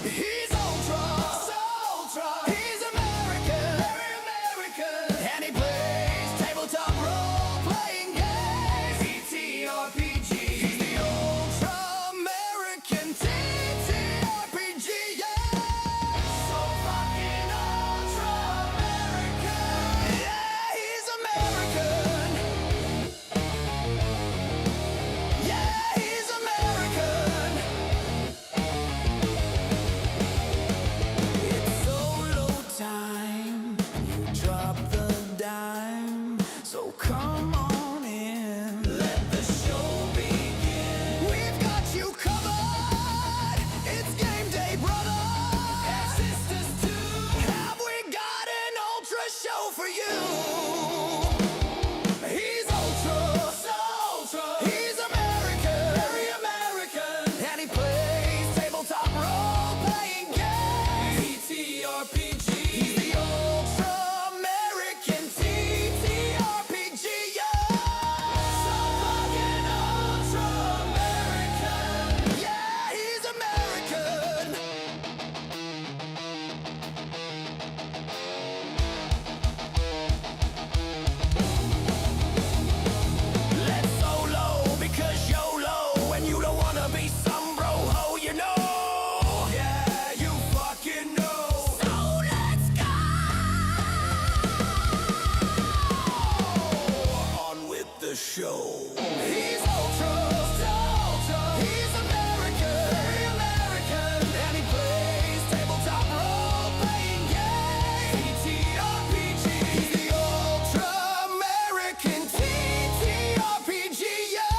He's ultra, he's American, very American, and he plays tabletop role-playing games, TTRPG. He's the ultra American TTRPG, yeah. So fucking ultra American, yeah, he's American. Yeah, he's American. It's solo time. You drop the dime. So come on in. Let the show begin. We've got you covered. It's game day, brother. And sisters too. Have we got an ultra show for you? He's ultra, he's American, very American, and he plays tabletop role-playing games, TTRPG. He's the ultra American TTRPG, yeah. So fucking ultra American, yeah, he's American. Let's solo because YOLO, and you don't wanna be some bro ho, you know. Yeah, you fucking know. So let's go. On with the show. He's ultra, he's American, very American, and he plays tabletop role-playing games, TTRPG. He's the ultra American TTRPG, yeah.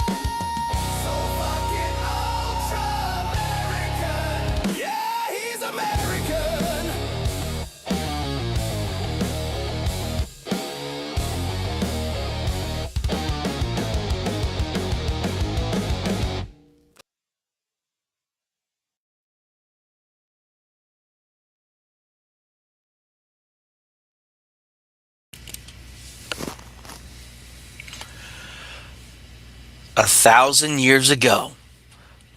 So fucking ultra American, yeah, he's American. A 1,000 years ago,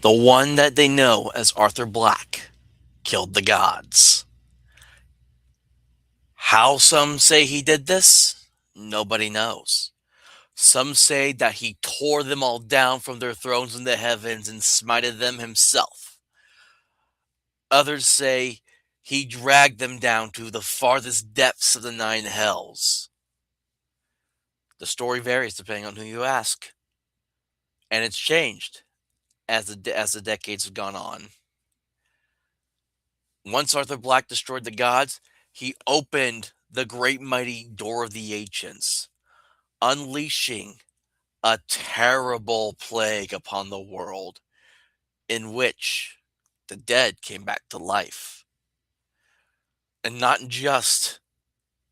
the one that they know as Arthur Black killed the gods. How some say he did this, nobody knows. Some say that he tore them all down from their thrones in the heavens and smited them himself. Others say he dragged them down to the farthest depths of the 9 hells. The story varies depending on who you ask, and it's changed as the decades have gone on. Once Arthur Black destroyed the gods, he opened the great mighty door of the ancients, unleashing a terrible plague upon the world in which the dead came back to life. And not just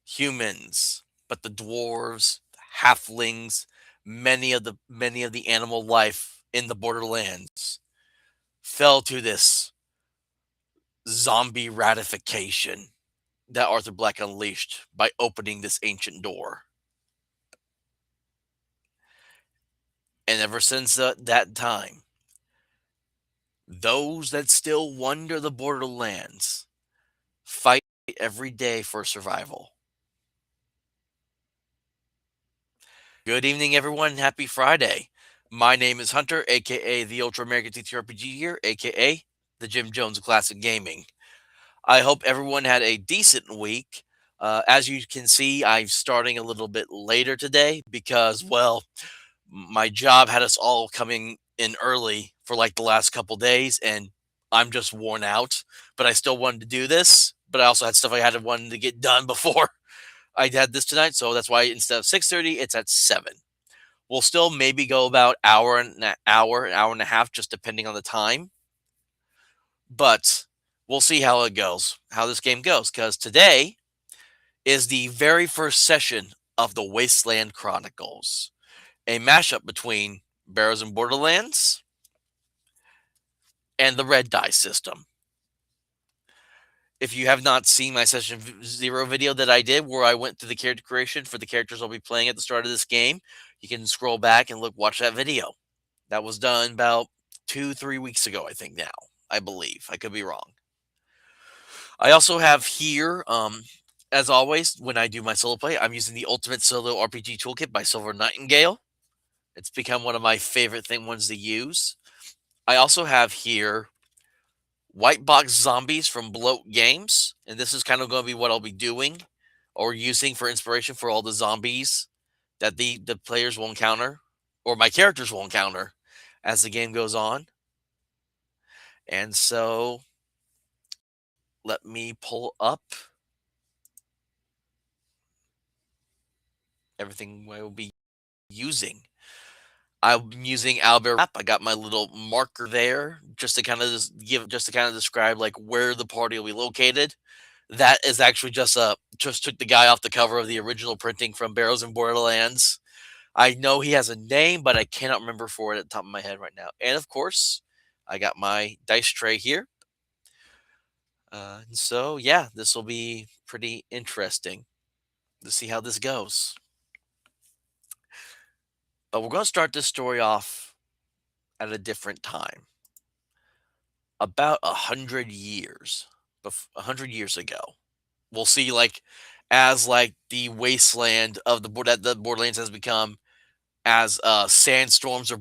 humans, but the dwarves, halflings, many of the animal life in the Borderlands fell to this zombie ratification that Arthur Black unleashed by opening this ancient door. And ever since that time, those that still wander the Borderlands fight every day for survival. Good evening, everyone. Happy Friday. My name is Hunter, aka the Ultra American TTRPG here, aka the Jim Jones of Classic Gaming. I hope everyone had a decent week. As you can see, I'm starting a little bit later today because, well, my job had us all coming in early for like the last couple days, and I'm just worn out. But I still wanted to do this. But I also had stuff I had wanted to get done before I had this tonight, so that's why instead of 6:30, it's at 7. We'll still maybe go about an hour and a half, just depending on the time. But we'll see how it goes, how this game goes, because today is the very first session of the Wasteland Chronicles, a mashup between Barrows and Borderlands and the red die system. If you have not seen my session 0 video that I did where I went through the character creation for the characters I'll be playing at the start of this game, you can scroll back and watch that video. That was done about 2, 3 weeks ago, I think now. I believe. I could be wrong. I also have here, as always, when I do my solo play, I'm using the Ultimate Solo RPG Toolkit by Silver Nightingale. It's become one of my favorite ones to use. I also have here White Box Zombies from Bloat Games, and this is kind of going to be what I'll be doing or using for inspiration for all the zombies that the players will encounter or my characters will encounter as the game goes on. And so let me pull up everything I will be using. I'm using Albert Map. I got my little marker there just to kind of describe like where the party will be located. That is actually just took the guy off the cover of the original printing from Barrows and Borderlands. I know he has a name, but I cannot remember for it at the top of my head right now. And of course, I got my dice tray here. And so yeah, this will be pretty interesting to see how this goes. But we're going to start this story off at a different time, about 100 years, 100 years ago. We'll see, like, as like the wasteland of that the Borderlands has become, as sandstorms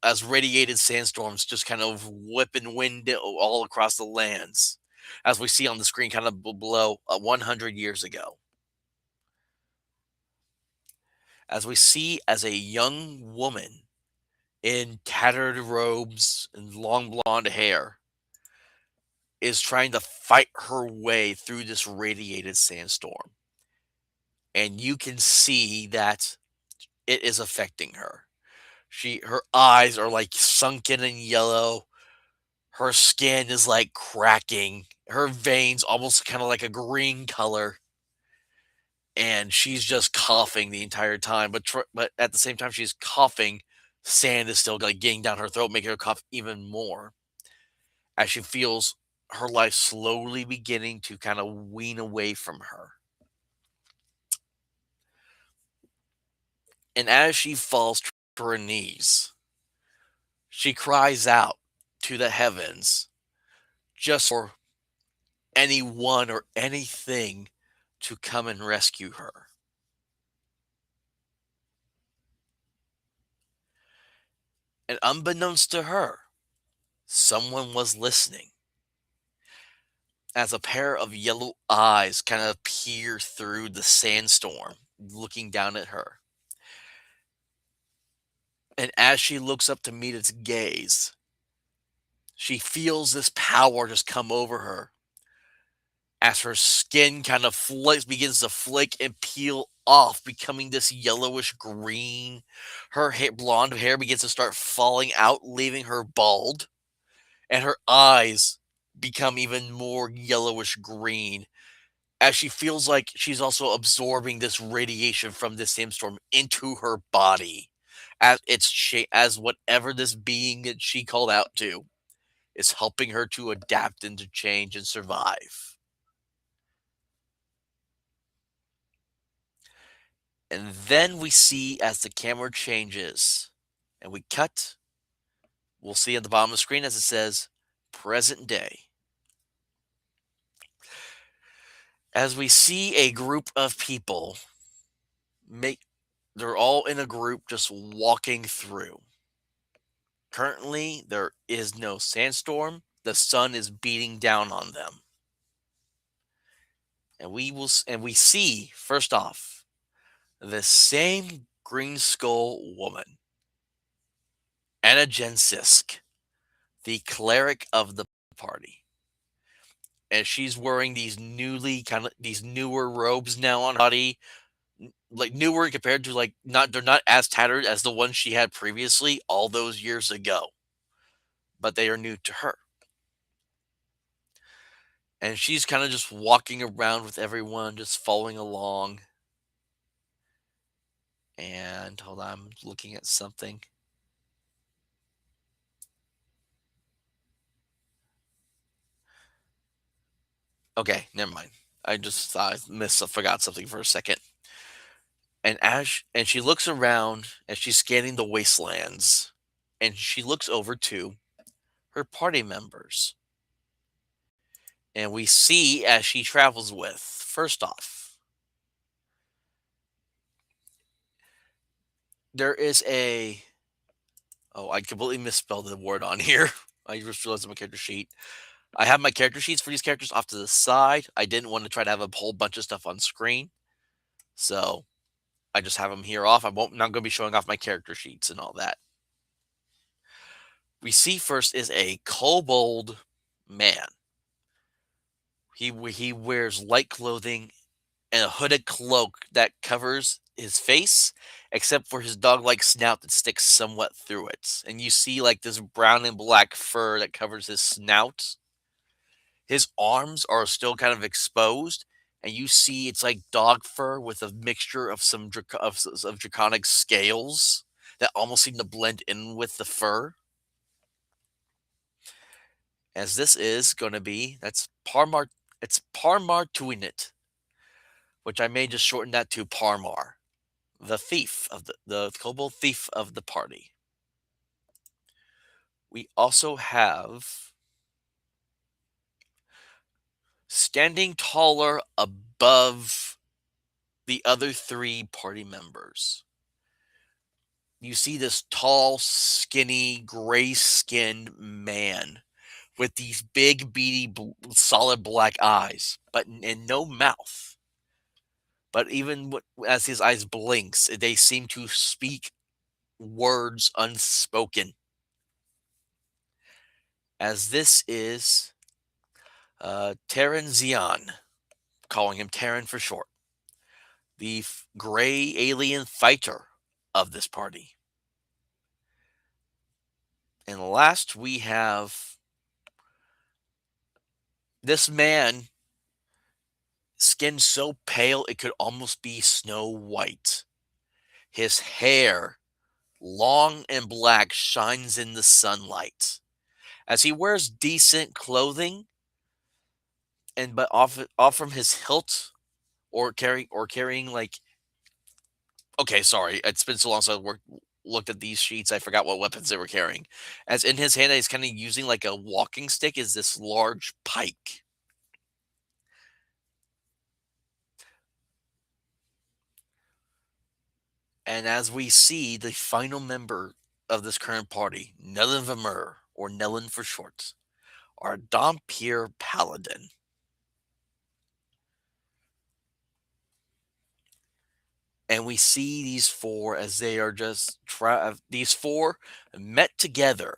as radiated sandstorms just kind of whipping wind all across the lands, as we see on the screen, kind of below 100 years ago. As we see as a young woman in tattered robes and long blonde hair is trying to fight her way through this radiated sandstorm. And you can see that it is affecting her. Her eyes are like sunken and yellow. Her skin is like cracking. Her veins almost kind of like a green color. And she's just coughing the entire time. But at the same time she's coughing, sand is still like getting down her throat, making her cough even more, as she feels her life slowly beginning to kind of wean away from her. And as she falls to her knees, she cries out to the heavens just for anyone or anything to come and rescue her. And unbeknownst to her, someone was listening, as a pair of yellow eyes kind of peer through the sandstorm, looking down at her. And as she looks up to meet its gaze, she feels this power just come over her, as her skin kind of begins to flake and peel off, becoming this yellowish green. Her blonde hair begins to start falling out, leaving her bald, and her eyes become even more yellowish green, as she feels like she's also absorbing this radiation from this sandstorm into her body, as as whatever this being that she called out to is helping her to adapt and to change and survive. And then we see as the camera changes and we cut, we'll see at the bottom of the screen as it says present day. As we see a group of people make, they're all in a group just walking through. Currently, there is no sandstorm. The sun is beating down on them. And we see, first off, the same Green Skull woman, Anna Jensisk, the cleric of the party. And she's wearing these newer robes now on her body, like newer compared to, like, they're not as tattered as the ones she had previously all those years ago, but they are new to her. And she's kind of just walking around with everyone, just following along. And hold on, I'm looking at something. Okay, never mind. I just thought forgot something for a second. And she looks around and she's scanning the wastelands, and she looks over to her party members. And we see as she travels with, first off, there is a oh, I completely misspelled the word on here. I just realized on my character sheet. I have my character sheets for these characters off to the side. I didn't want to try to have a whole bunch of stuff on screen. So I just have them here off. Not going to be showing off my character sheets and all that. We see first is a kobold man. He wears light clothing and a hooded cloak that covers his face, except for his dog-like snout that sticks somewhat through it. And you see like this brown and black fur that covers his snout. His arms are still kind of exposed, and you see it's like dog fur with a mixture of some of draconic scales that almost seem to blend in with the fur. As this is going to be it's Parmar Tuinit, which I may just shorten that to Parmar, the thief of the kobold thief of the party. We also have standing taller above the other three party members. You see this tall, skinny, gray skinned man with these big, beady, solid black eyes, and no mouth. But even as his eyes blinks, they seem to speak words unspoken. As this is Terran Zion, calling him Terran for short, the gray alien fighter of this party. And last, we have this man, skin so pale it could almost be snow white. His hair, long and black, shines in the sunlight. As he wears decent clothing, and but off from his hilt, carrying like, okay, sorry, it's been so long since looked at these sheets, I forgot what weapons they were carrying. As in his hand, he's kind of using like a walking stick, is this large pike. And as we see the final member of this current party, Nellen Vermeer, or Nellen for short, our Dompier Paladin. And we see these four as they are just these four met together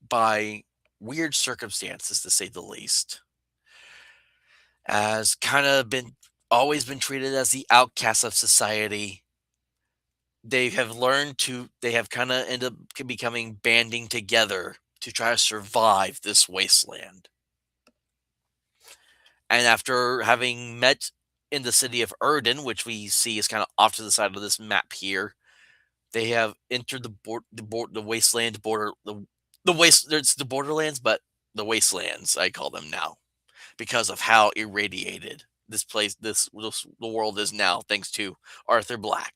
by weird circumstances, to say the least, as kind of been always been treated as the outcasts of society. They have kind of ended up becoming banding together to try to survive this wasteland. And after having met in the city of Erden, which we see is kind of off to the side of this map here, they have entered the wasteland border, the waste. It's the Borderlands, but the wastelands I call them now because of how irradiated the world is now, thanks to Arthur Black.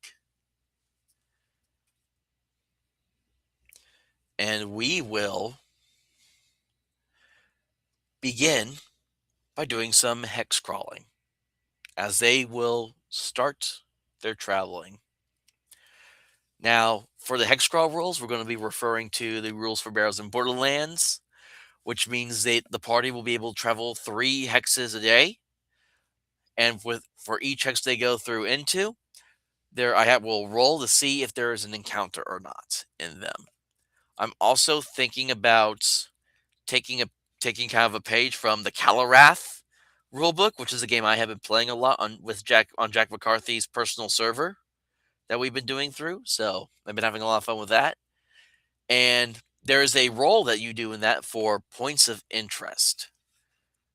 And we will begin by doing some hex crawling, as they will start their traveling. Now, for the hex crawl rules, we're going to be referring to the rules for Barrows and Borderlands, which means the party will be able to travel 3 hexes a day. And for each hex they go through into, will roll to see if there is an encounter or not in them. I'm also thinking about taking kind of a page from the Calarath rulebook, which is a game I have been playing a lot on Jack McCarthy's personal server that we've been doing through. So I've been having a lot of fun with that. And there is a role that you do in that for points of interest,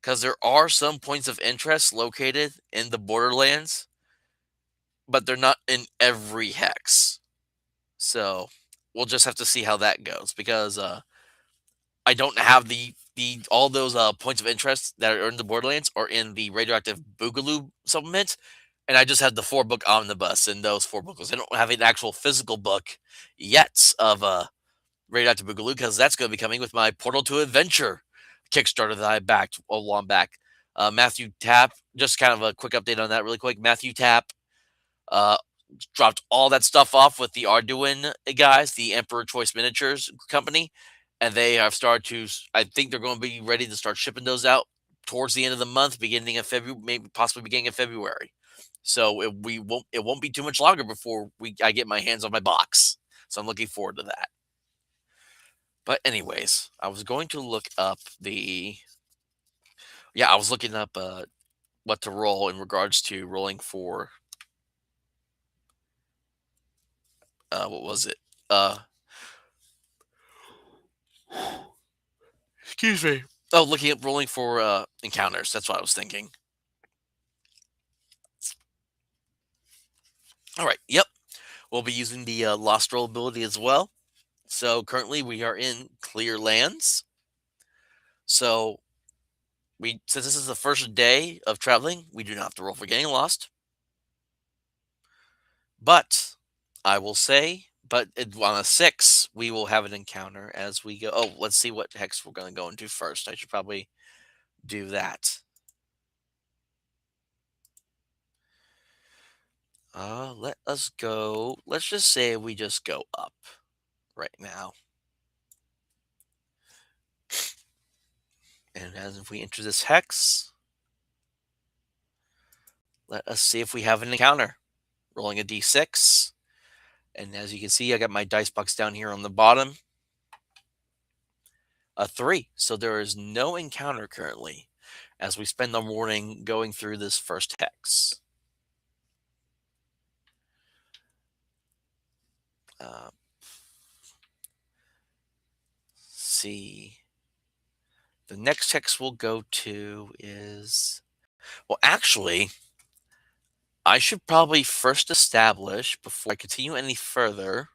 because there are some points of interest located in the Borderlands, but they're not in every hex. So we'll just have to see how that goes, because I don't have the all those points of interest that are in the Borderlands are in the Radioactive Boogaloo supplement, and I just have the 4-book omnibus in those 4 books. I don't have an actual physical book yet of Radioactive Boogaloo because that's going to be coming with my Portal to Adventure Kickstarter that I backed a while back. Matthew Tapp, just kind of a quick update on that, really quick. Matthew Tapp uh, dropped all that stuff off with the Arduin guys, the Emperor Choice Miniatures company, and they have started to. I think they're going to be ready to start shipping those out towards the end of the month, beginning of February, maybe possibly beginning of February. So it won't be too much longer before I get my hands on my box. So I'm looking forward to that. But anyways, I was going to look up the yeah, I was looking up what to roll in regards to rolling for what was it? Uh Excuse me. Oh, looking at rolling for encounters. That's what I was thinking. All right. Yep. We'll be using the lost roll ability as well. So currently we are in clear lands. So since this is the first day of traveling, we do not have to roll for getting lost. But I will say, on a 6, we will have an encounter as we go. Oh, let's see what hex we're going to go into first. I should probably do that. Let us go. Let's just say we just go up right now. And as if we enter this hex, let us see if we have an encounter. Rolling a d6. And as you can see, I got my dice box down here on the bottom. A 3. So there is no encounter currently as we spend the morning going through this first hex. Uh, see. The next hex we'll go to is. Well, actually, I should probably first establish, before I continue any further,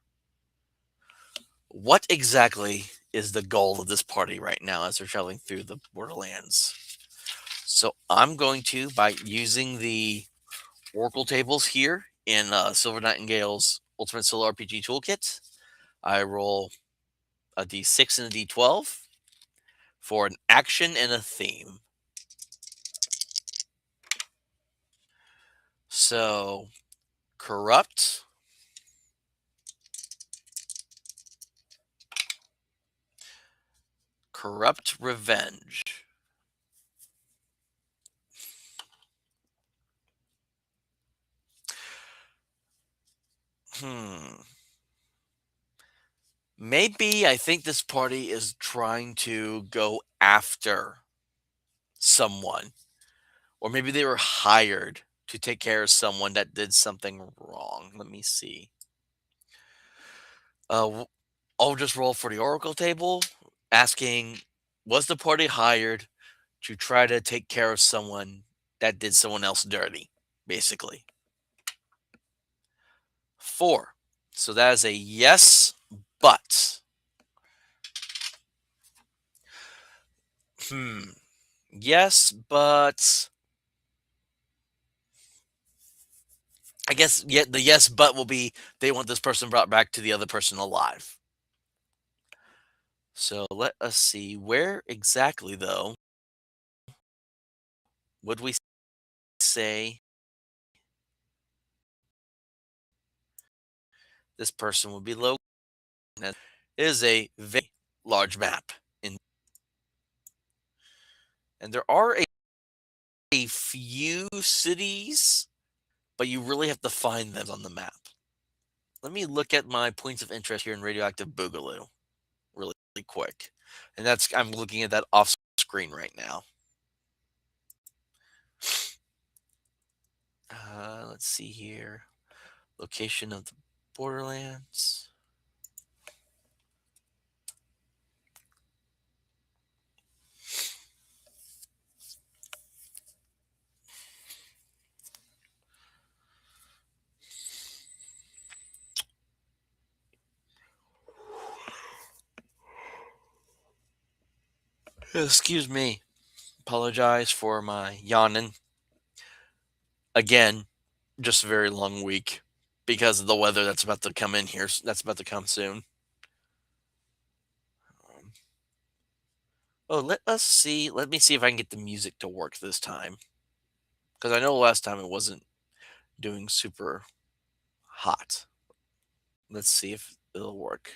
what exactly is the goal of this party right now as they're traveling through the Borderlands. So I'm going to, by using the Oracle tables here in Silver Nightingale's Ultimate Solo RPG Toolkit, I roll a d6 and a d12 for an action and a theme. So, corrupt, revenge. Maybe I think this party is trying to go after someone, or maybe they were hired to take care of someone that did something wrong. Let me see. I'll just roll for the Oracle table, asking, was the party hired to try to take care of someone that did someone else dirty, basically? 4. So that is a yes, but. Yes, but. I guess the yes, but will be they want this person brought back to the other person alive. So let us see. Where exactly, though, would we say this person would be located? It is a very large map. And there are a few cities, but you really have to find them on the map. Let me look at my points of interest here in Radioactive Boogaloo really quick. And I'm looking at that off screen right now. Let's see here. Location of the Borderlands. Excuse me. Apologize for my yawning. Again, just a very long week because of the weather that's about to come in here. That's about to come soon. Um, oh, let us see. Let me see if I can get the music to work this time. Because I know last time it wasn't doing super hot. Let's see if it'll work.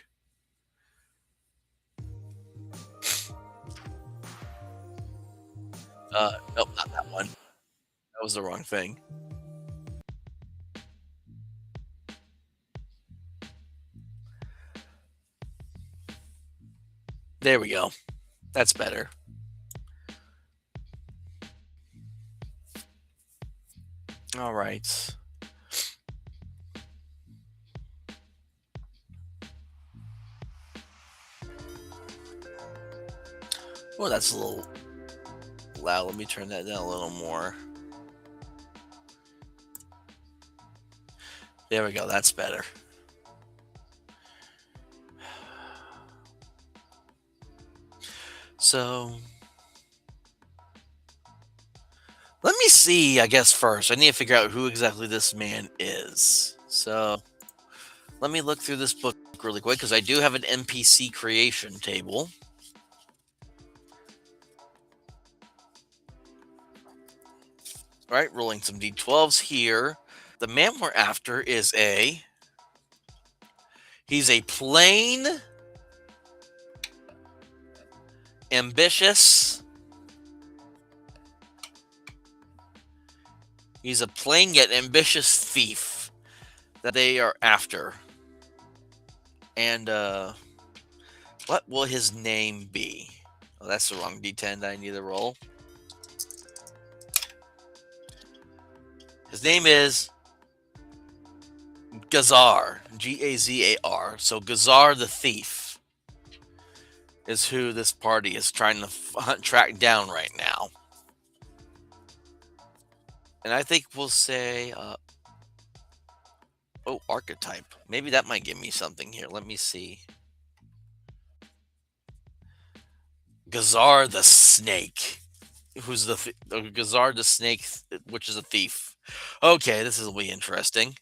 Nope, not that one. That was the wrong thing. There we go. That's better. All right. Well, that's a little loud. Let me turn that down a little more. There we go. That's better. So, let me see, I guess, first. I need to figure out who exactly this man is. So, let me look through this book really quick because I do have an NPC creation table. All right, rolling some d12s here. The man we're after is he's a plain, ambitious, he's a plain yet ambitious thief that they are after. And what will his name be? Oh, that's the wrong d10 that I need to roll. His name is Gazar, Gazar. So Gazar the thief is who this party is trying to track down right now. And I think we'll say, oh, archetype. Maybe that might give me something here. Let me see. Gazar the snake. Who's the Gazar the snake, which is a thief. Okay, this will be interesting.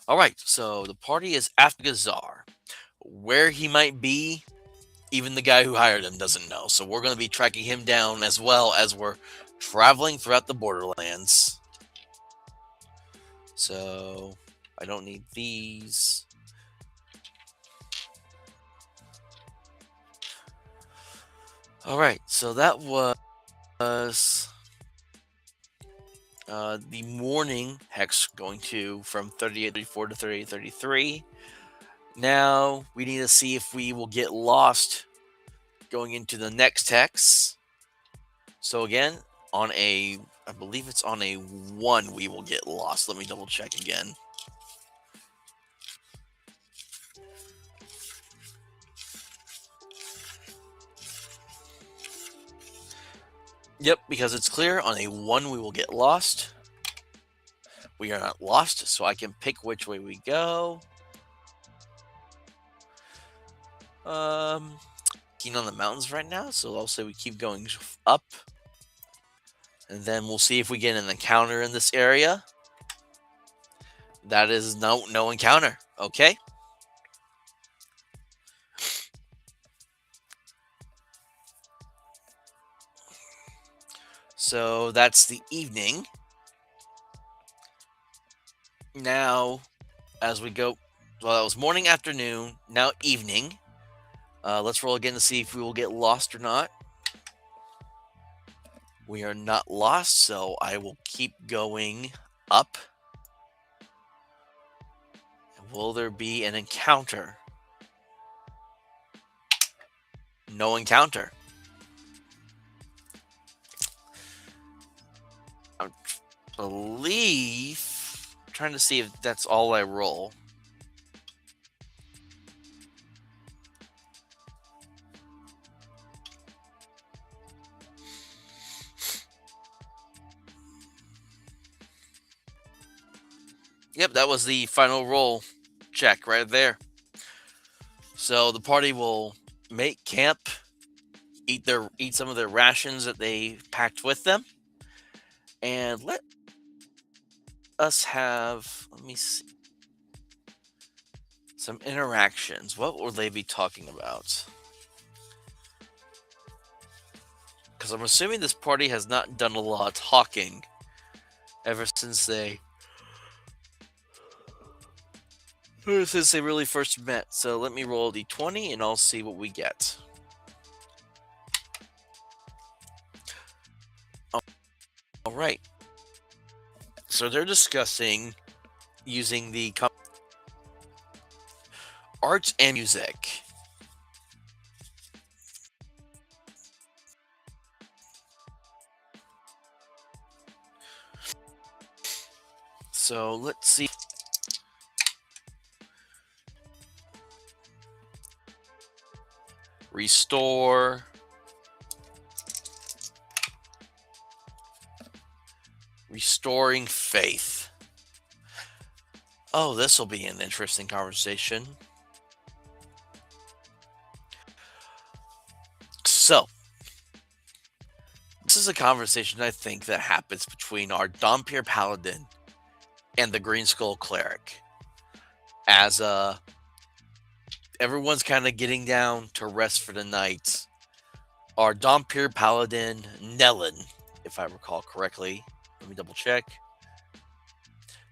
All right, so the party is after Gazar. Where he might be, even the guy who hired him doesn't know. So we're going to be tracking him down as well as we're traveling throughout the Borderlands. So I don't need these. All right, so that was the morning hex going to from 3834 to 3833. Now we need to see if we will get lost going into the next hex. So again, I believe it's on a 1 we will get lost. Let me double check again. Yep, because it's clear on a 1 we will get lost. We are not lost, so I can pick which way we go. Keen on the mountains right now, so I'll say we keep going up. And then we'll see if we get an encounter in this area. That is no encounter. Okay. So that's the evening. Now, as we go, well, that was morning, afternoon, now evening. Let's roll again to see if we will get lost or not. We are not lost, so I will keep going up. Will there be an encounter? No encounter. I believe. I'm trying to see if that's all I roll. Yep, that was the final roll check right there. So the party will make camp, eat some of their rations that they packed with them, and let us have, let me see, some interactions. What will they be talking about? Because I'm assuming this party has not done a lot of talking ever since they really first met. So let me roll a d20 and I'll see what we get. All right. So they're discussing using the arts and music. So let's see. Restore. Restoring faith. Oh, this will be an interesting conversation. So, this is a conversation I think that happens between our Dompier Paladin and the Green Skull Cleric. As everyone's kind of getting down to rest for the night, our Dompier Paladin, Nellen, if I recall correctly, let me double check.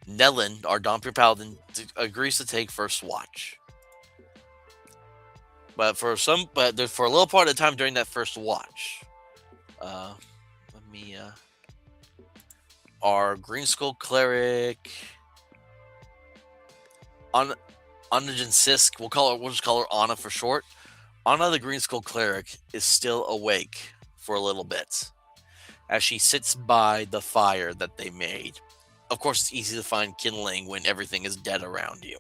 Nellen, our Dompier Paladin, agrees to take first watch. But for a little part of the time during that first watch, our Green Skull Cleric, Anna Sisk, we'll just call her Anna for short. Anna, the Green Skull Cleric, is still awake for a little bit as she sits by the fire that they made. Of course, it's easy to find kindling when everything is dead around you.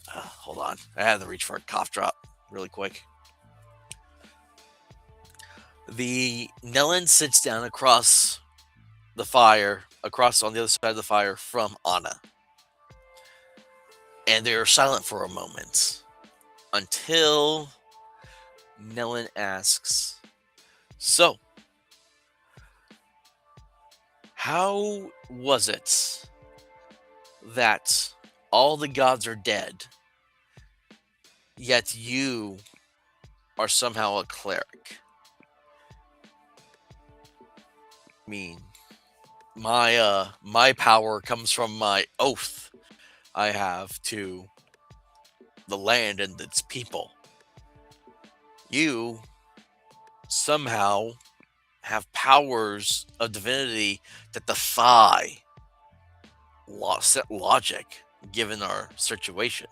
Hold on. I had to reach for a cough drop really quick. The Nellen sits down across the fire, across on the other side of the fire from Anna. And they're silent for a moment until Nellen asks, "So, how was it that all the gods are dead, yet you are somehow a cleric?" I mean, my power comes from my oath I have to the land and its people. You somehow have powers of divinity that defy logic given our situation.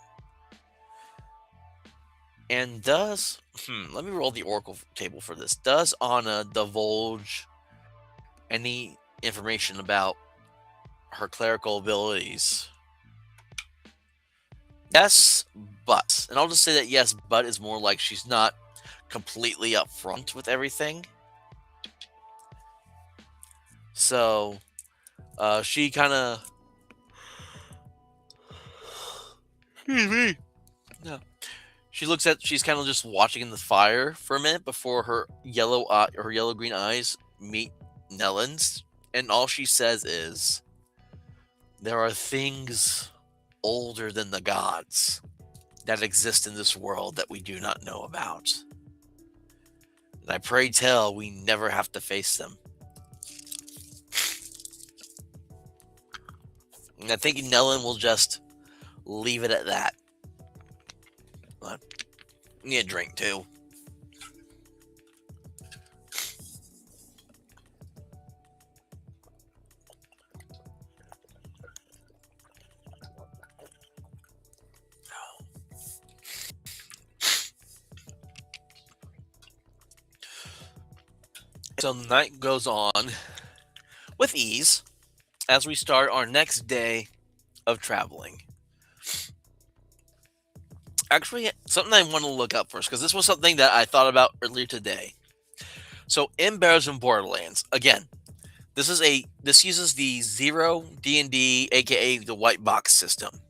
And let me roll the oracle table for this. Does Anna divulge any information about her clerical abilities? Yes, but. And I'll just say that yes, but is more like she's not completely upfront with everything. So, she kind of. Excuse me. No. She's kind of just watching in the fire for a minute before her yellow green eyes meet Nellen's, and all she says is, "There are things older than the gods that exist in this world that we do not know about. And I pray tell we never have to face them." And I think Nellen will just leave it at that. But I need a drink too. So the night goes on with ease as we start our next day of traveling. Actually, something I want to look up first, because this was something that I thought about earlier today. So in Barrows and Borderlands, again, this uses the zero D&D, aka the white box system.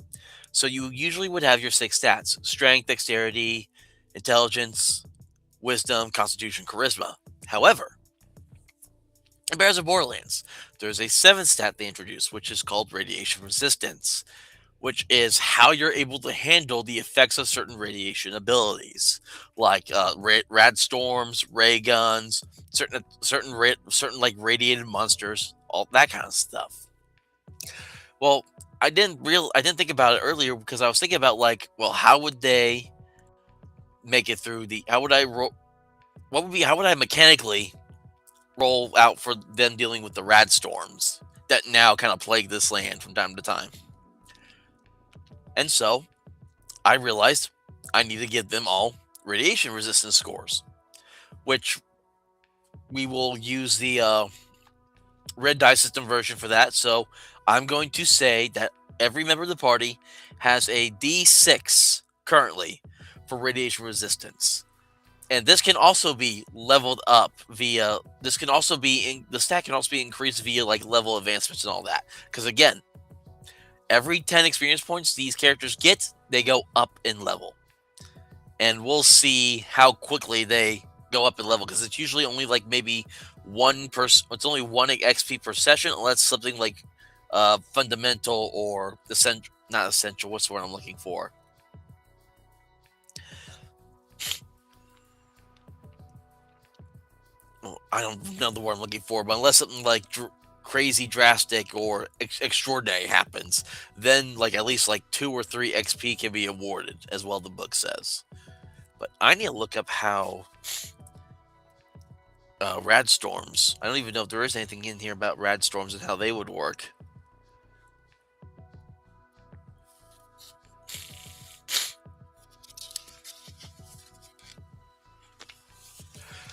So you usually would have your 6 stats: strength, dexterity, intelligence, wisdom, constitution, charisma. However, in Barrows of Borderlands, there's a seventh stat they introduced, which is called radiation resistance, which is how you're able to handle the effects of certain radiation abilities, like rad storms, ray guns, certain like radiated monsters, all that kind of stuff. Well, I didn't think about it earlier because I was thinking about like, well, how would they make it through the? How would I roll? What would be? How would I mechanically roll out for them dealing with the rad storms that now kind of plague this land from time to time? And so I realized I need to give them all radiation resistance scores, which we will use the red die system version for that. So I'm going to say that every member of the party has a D6 currently for radiation resistance. And this can also be leveled up via, this can also be, the stat can also be increased via like level advancements and all that. Because again, every 10 experience points these characters get, they go up in level. And we'll see how quickly they go up in level, because it's usually only like maybe it's only 1 XP per session, unless something like fundamental or not essential, what's the word I'm looking for? I don't know the word I'm looking for, but unless something like crazy drastic or extraordinary happens, then like at least like 2 or 3 XP can be awarded, as well the book says. But I need to look up how rad storms. I don't even know if there is anything in here about rad storms and how they would work.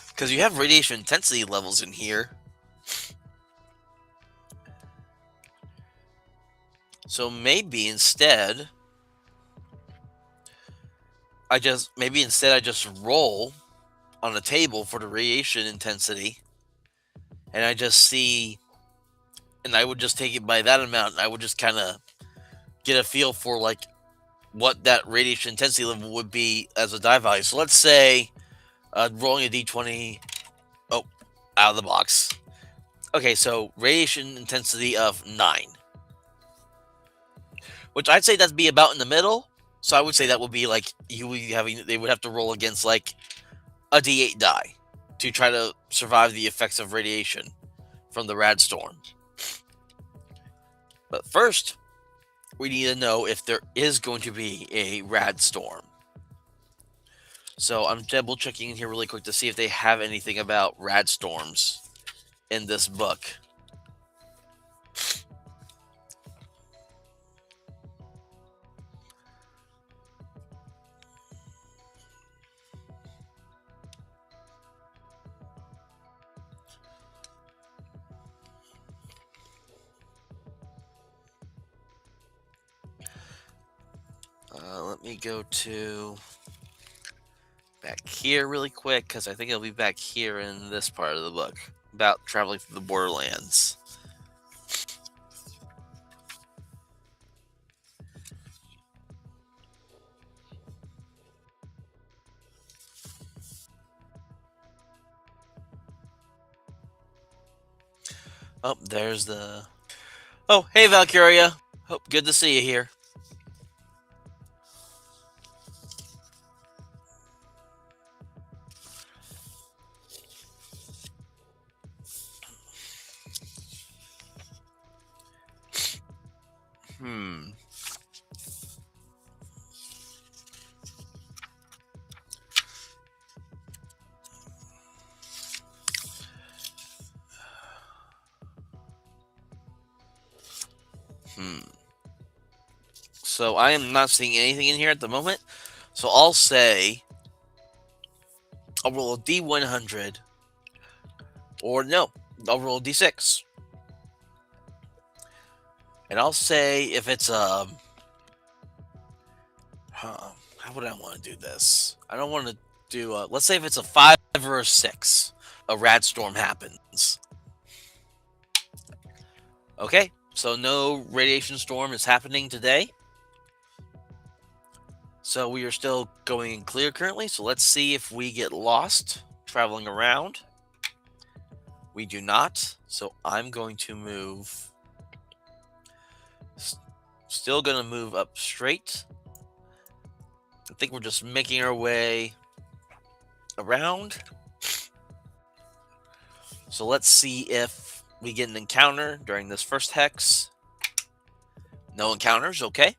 Because you have radiation intensity levels in here. So maybe instead I just roll on a table for the radiation intensity, and I just see, and I would just take it by that amount, and I would just kind of get a feel for like what that radiation intensity level would be as a die value. So let's say rolling a d20, out of the box. Okay, so radiation intensity of 9, which I'd say that'd be about in the middle. So I would say that would be like they would have to roll against like a d8 die to try to survive the effects of radiation from the rad storm. But first, we need to know if there is going to be a rad storm. So I'm double checking in here really quick to see if they have anything about rad storms in this book. Let me go to back here really quick, because I think it'll be back here in this part of the book about traveling through the Borderlands. Oh, there's the... Oh, hey, Valkyria. Hope good to see you here. So I am not seeing anything in here at the moment. So I'll say I'll roll a D100. Or no, I'll roll a D6. And I'll say if it's how would I want to do this? I don't want to do let's say if it's a 5 or a 6, a rad storm happens. Okay, so no radiation storm is happening today. So we are still going in clear currently. So let's see if we get lost traveling around. We do not. So I'm going to move. Still going to move up straight. I think we're just making our way around. So let's see if we get an encounter during this first hex. No encounters, okay.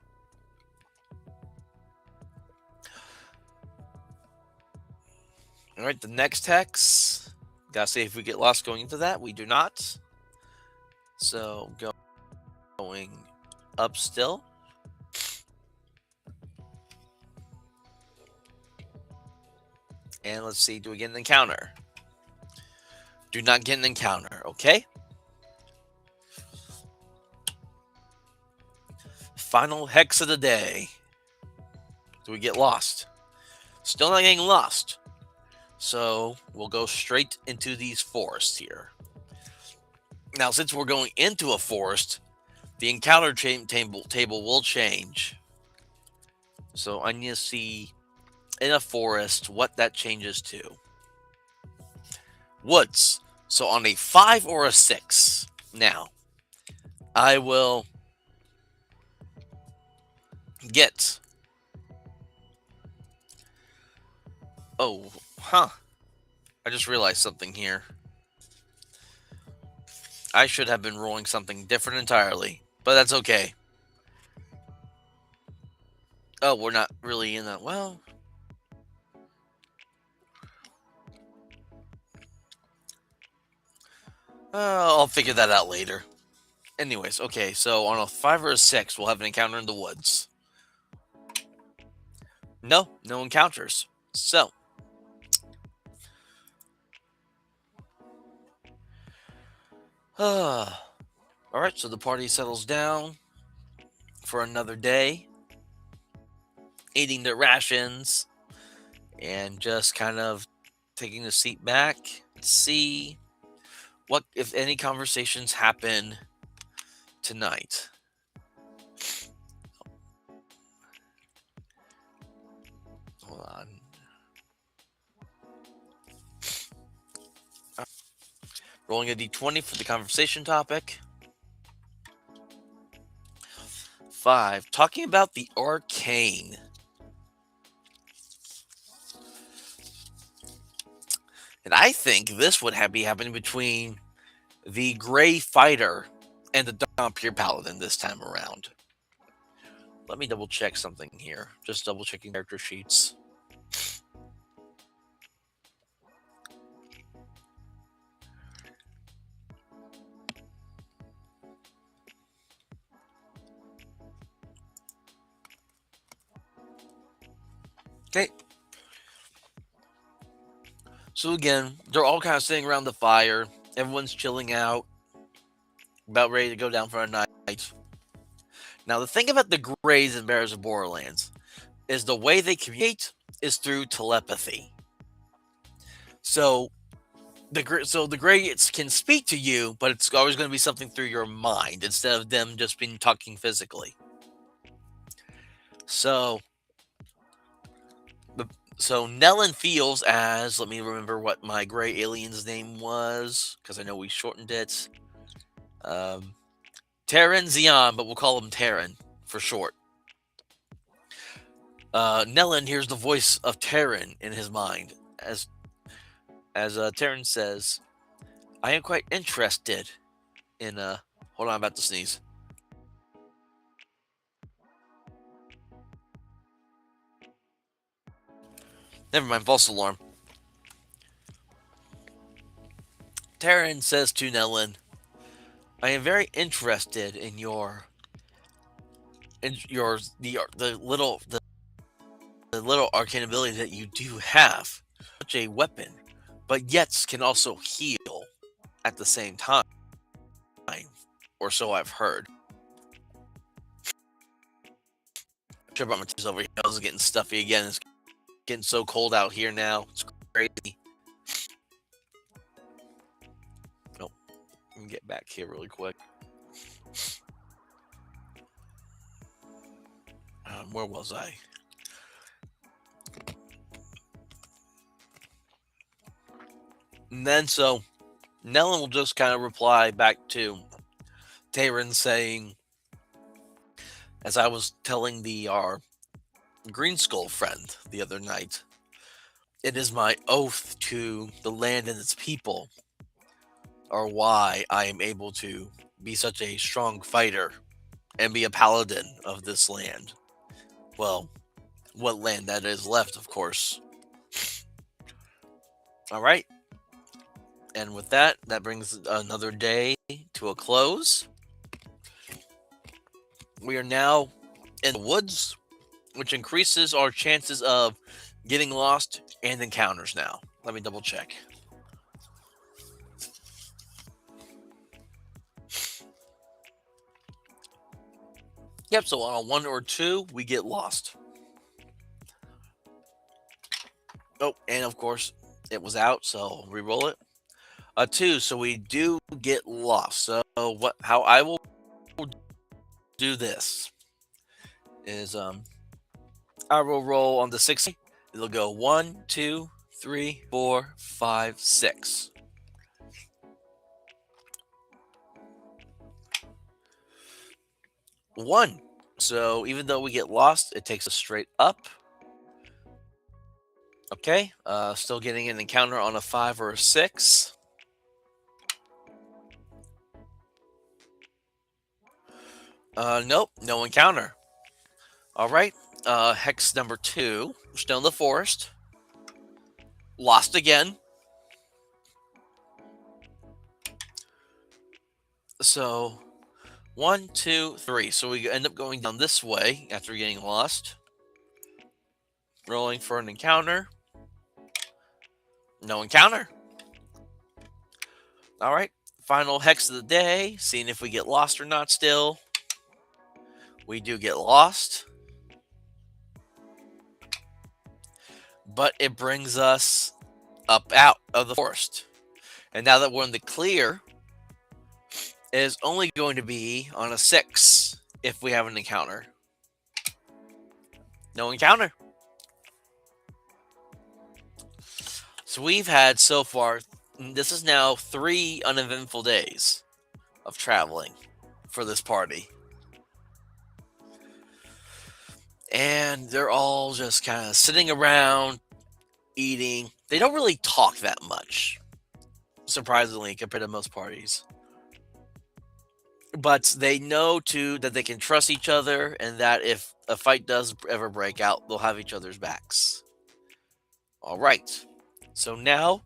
All right, the next hex. Gotta see if we get lost going into that. We do not. So going up still. And let's see, do we get an encounter? Do not get an encounter, okay? Final hex of the day. Do we get lost? Still not getting lost. So we'll go straight into these forests here. Now, since we're going into a forest, the encounter table will change. So I need to see in a forest what that changes to. Woods. So on a 5 or a 6. Now, I will get. Oh, huh. I just realized something here. I should have been rolling something different entirely, but that's okay. Oh, we're not really in that. Well, I'll figure that out later. Anyways, okay, so on a 5 or a 6, we'll have an encounter in the woods. No encounters. So, all right, so the party settles down for another day, eating their rations, and just kind of taking the seat back. Let's see what, if any, conversations happen tonight. Hold on. Rolling a d20 for the conversation topic. 5. Talking about the arcane. And I think this would be happening between the Gray Fighter and the Dompier Paladin this time around. Let me double check something here. Just double checking character sheets. Okay. So again, they're all kind of sitting around the fire. Everyone's chilling out, about ready to go down for a night. Now, the thing about the Greys and Barrows of Borderlands is the way they communicate is through telepathy. So the Greys can speak to you, but it's always going to be something through your mind instead of them just being talking physically. So Nellen feels as, let me remember what my Grey alien's name was, because I know we shortened it. Terran Zion, but we'll call him Terran for short. Nellen hears the voice of Terran in his mind as Terran says, "I am quite interested in hold on, I'm about to sneeze. Never mind, false alarm." Terran says to Nellen, "I am very interested in the little arcane ability that you do have. Such a weapon, but yet can also heal at the same time, or so I've heard." Sure about my tears over here. I was getting stuffy again. It's getting so cold out here now. It's crazy. Oh, let me get back here really quick. Where was I? And then so Nellen will just kind of reply back to Tayron saying, as I was telling the our Green Skull friend the other night, it is my oath to the land and its people, or why I am able to be such a strong fighter and be a paladin of this land. Well, what land that is left, of course. All right. And with that, that brings another day to a close. We are now in the woods, which increases our chances of getting lost and encounters now. Let me double check. Yep, so on a 1 or 2, we get lost. Oh, and of course, it was out, so re-roll it. A 2, so we do get lost. So how I will do this is I will roll on the 6. It'll go 1, 2, 3, 4, 5, 6. 1. So even though we get lost, it takes us straight up. Okay. Still getting an encounter on a 5 or a 6. Nope, no encounter. All right. Hex number 2. Still in the forest. Lost again. So 1, 2, 3. So we end up going down this way after getting lost. Rolling for an encounter. No encounter. All right. Final hex of the day. Seeing if we get lost or not still. We do get lost. But it brings us up out of the forest. And now that we're in the clear, it is only going to be on a 6 if we have an encounter. No encounter. So we've had so far, this is now 3 uneventful days of traveling for this party. And they're all just kind of sitting around, eating. They don't really talk that much, surprisingly, compared to most parties. But they know too that they can trust each other, and that if a fight does ever break out, they'll have each other's backs. All right. So now,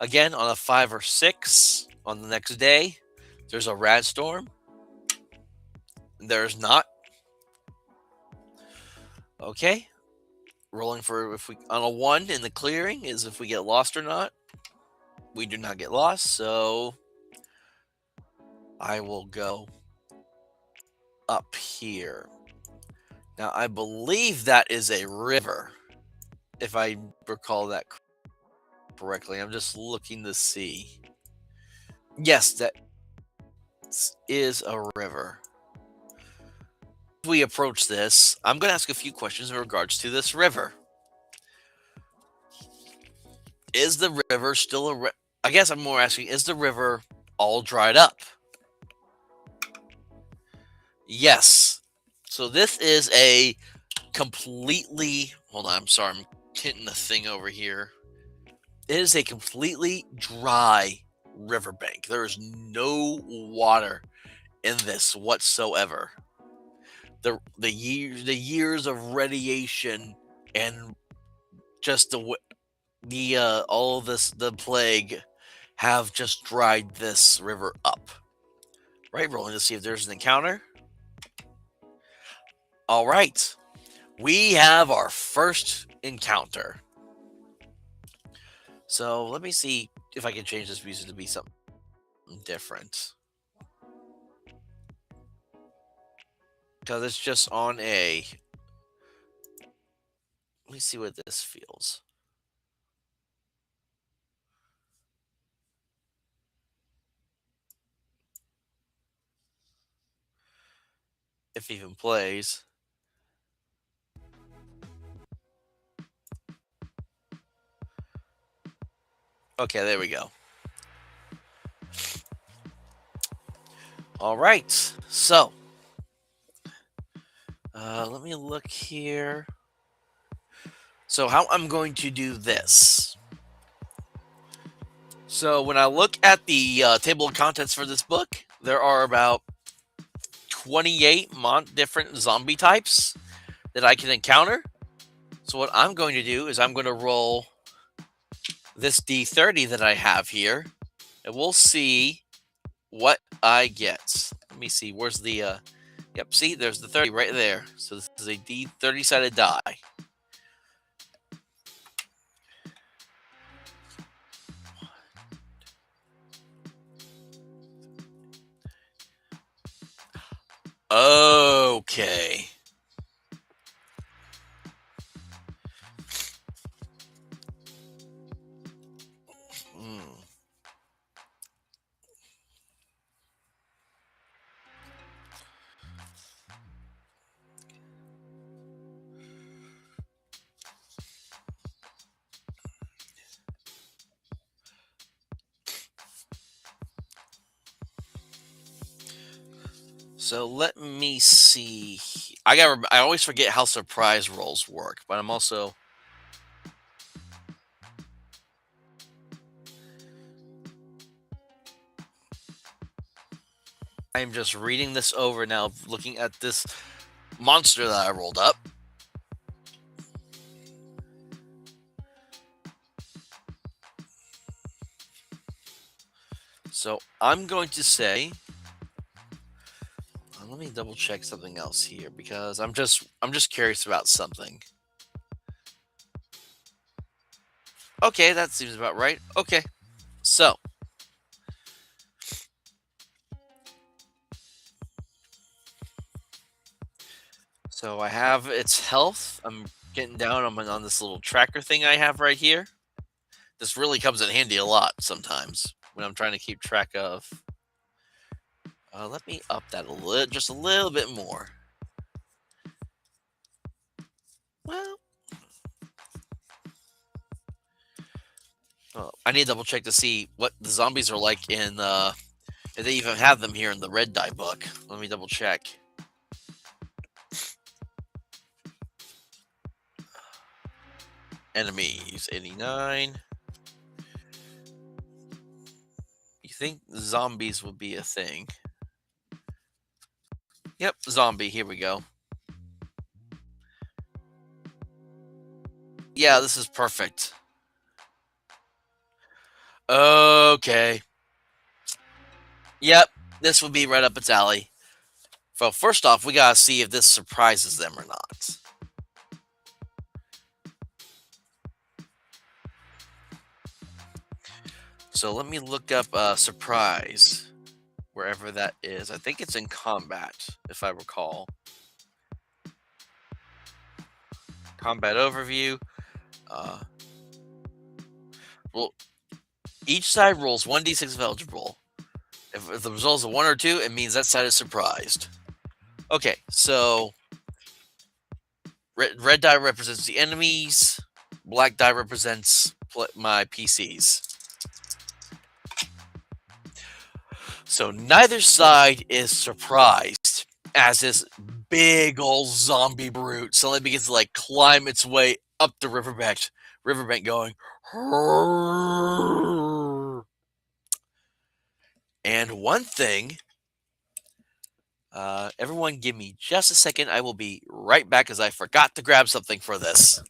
again, on a 5 or 6 on the next day, there's a rad storm. There's not. Okay. Rolling for if we on a 1 in the clearing is if we get lost or not. We do not get lost, so I will go up here. Now, I believe that is a river, if I recall that correctly. I'm just looking to see. Yes, that is a river. As we approach this, I'm going to ask a few questions in regards to this river. Is the river still a I guess I'm more asking, is the river all dried up? Yes. So this is a completely, hold on, I'm sorry, I'm hitting the thing over here. It is a completely dry riverbank. There is no water in this whatsoever. The years of radiation and just the all of this the plague have just dried this river up. Right, rolling to see if there's an encounter. All right, we have our first encounter. So let me see if I can change this music to be something different. Because it's just on a. Let me see what this feels. If it even plays. Okay, there we go. All right. So, let me look here. So, how I'm going to do this. So, when I look at the table of contents for this book, there are about 28 different zombie types that I can encounter. So, what I'm going to do is I'm going to roll this D30 that I have here, and we'll see what I get. Let me see. Where's the yep, see, there's the 30 right there. So this is a D30 sided die. Okay. Hmm. So let me see. I always forget how surprise rolls work, but I'm just reading this over now, looking at this monster that I rolled up. So I'm going to say, let me double check something else here because I'm just curious about something. Okay, that seems about right. Okay. So, so I have its health. I'm getting down on this little tracker thing I have right here. This really comes in handy a lot sometimes when I'm trying to keep track of. Let me up that just a little bit more. Well, I need to double check to see what the zombies are like in. If they even have them here in the red die book. Let me double check. Enemies 89. You think zombies would be a thing? Yep, zombie. Here we go. Yeah, this is perfect. Okay. Yep, this would be right up its alley. Well, first off, we gotta see if this surprises them or not. So let me look up surprise wherever that is. I think it's in combat, if I recall. Combat overview. Uh, well, each side rolls 1d6 of eligible. If the result is a 1 or 2, it means that side is surprised. Okay, so red die represents the enemies, black die represents my PCs. So neither side is surprised as this big old zombie brute suddenly begins to like climb its way up the riverbank going. "Rrrr." And one thing, everyone give me just a second. I will be right back as I forgot to grab something for this.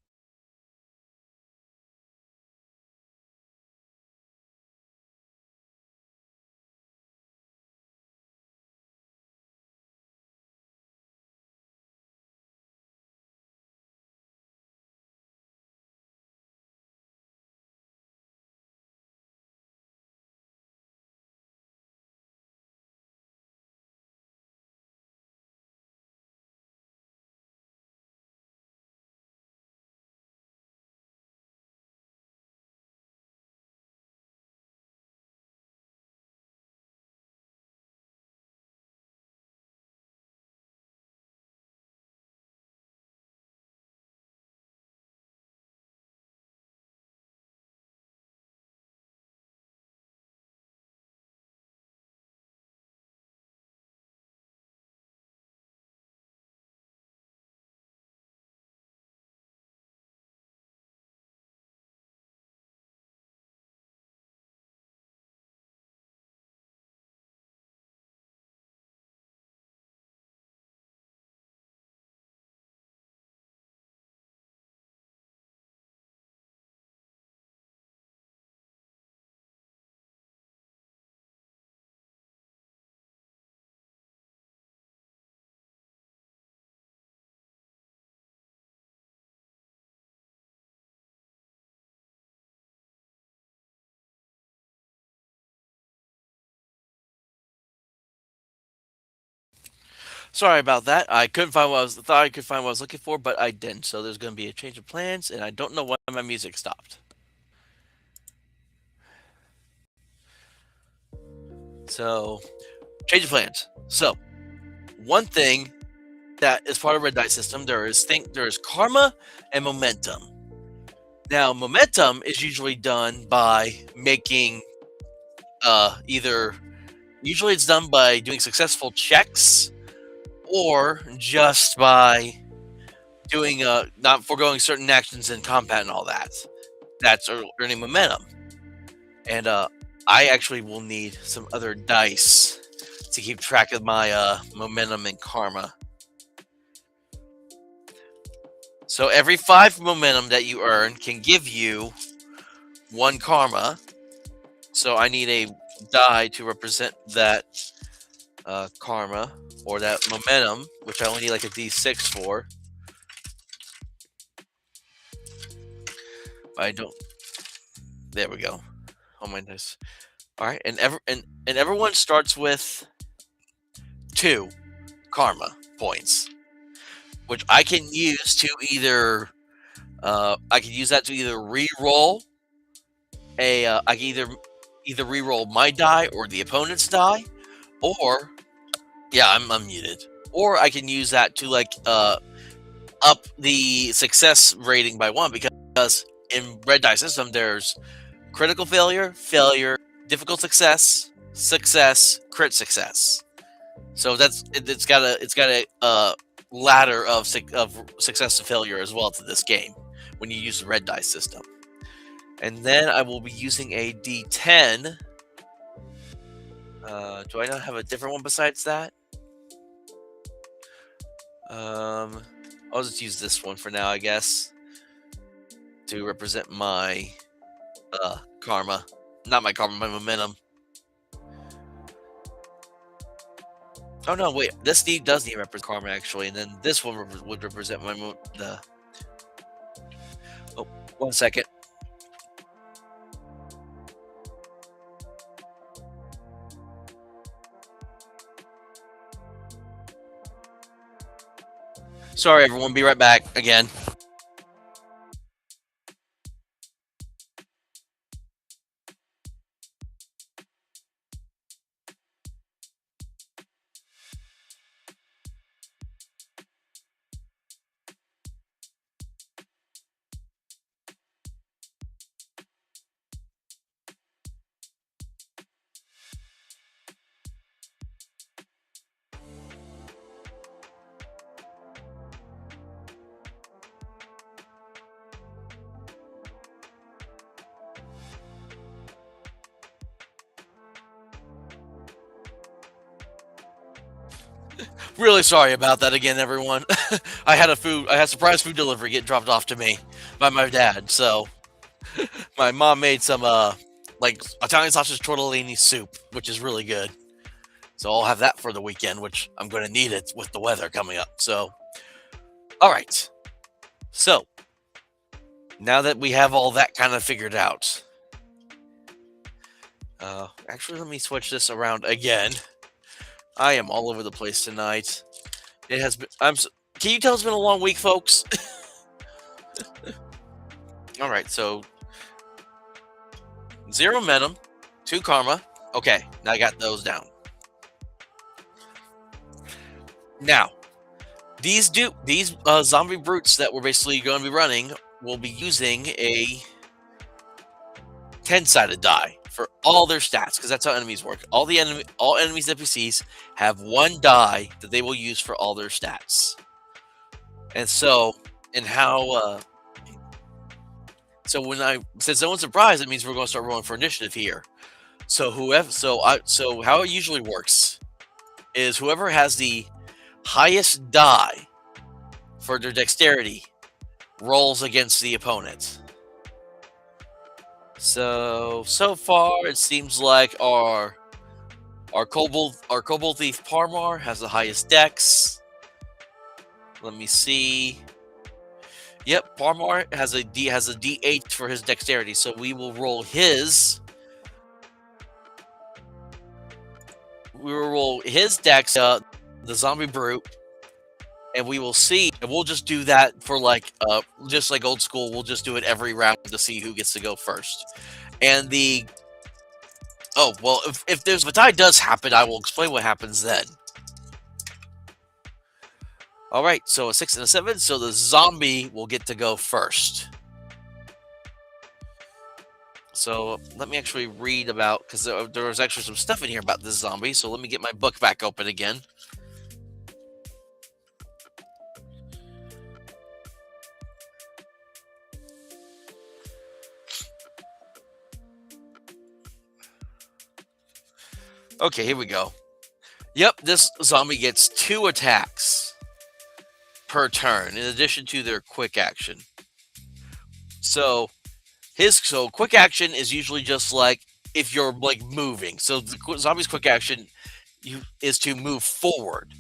Sorry about that. I couldn't find what I was thought I could find what I was looking for, but I didn't. So there's going to be a change of plans, and I don't know why my music stopped. So change of plans. So one thing that is part of red dice system, there is karma and momentum. Now momentum is usually done by making either usually it's done by doing successful checks or just by doing not foregoing certain actions in combat and all that. That's earning momentum. And I actually will need some other dice to keep track of my momentum and karma. So every 5 momentum that you earn can give you 1 karma. So I need a die to represent that karma or that momentum, which I only need like a d6 for. I don't. There we go. Oh my goodness. All right, and everyone starts with 2 karma points, which I can use to either I can use that to either re-roll I can either re-roll my die or the opponent's die, or yeah, I'm unmuted, or I can use that to like up the success rating by 1 because in red die system there's critical failure, failure, difficult success, success, crit success. So it's got a ladder of success to failure as well to this game when you use the red dice system. And then I will be using a D10. Do I not have a different one besides that? I'll just use this one for now, I guess, to represent my karma. Not my karma, my momentum. Oh no, wait. This does need to represent karma actually, and then this one would represent my the. Oh, 1 second. Sorry, everyone. Be right back again. Really sorry about that again, everyone. I had surprise food delivery get dropped off to me by my dad. So my mom made some like Italian sausage tortellini soup, which is really good. So I'll have that for the weekend, which I'm going to need it with the weather coming up. So, all right. So now that we have all that kind of figured out, actually, let me switch this around again. I am all over the place tonight. It has been. Can you tell it's been a long week, folks? All right, so 0 momentum, 2 karma. Okay, now I got those down. Now, these zombie brutes that we're basically going to be running will be using a 10-sided die for all their stats, because that's how enemies work. All enemies NPCs have 1 die that they will use for all their stats. And so, since no one's surprised, it means we're going to start rolling for initiative here. So how it usually works is whoever has the highest die for their dexterity rolls against the opponent. So far it seems like our kobold thief Parmar has the highest dex. Let me see. Yep, Parmar has a D8 for his dexterity, so we will roll his. We will roll his dex the zombie brute, and we will see. And we'll just do that for like just like old school. We'll just do it every round to see who gets to go first. And the oh well, if a tie does happen, I will explain what happens then. All right, so a 6 and a 7, so the zombie will get to go first. So let me actually read about, because there was actually some stuff in here about this zombie. So let me get my book back open again. Okay, here we go. Yep, this zombie gets 2 attacks per turn in addition to their quick action. So quick action is usually just like if you're like moving. So the zombie's quick action is to move forward.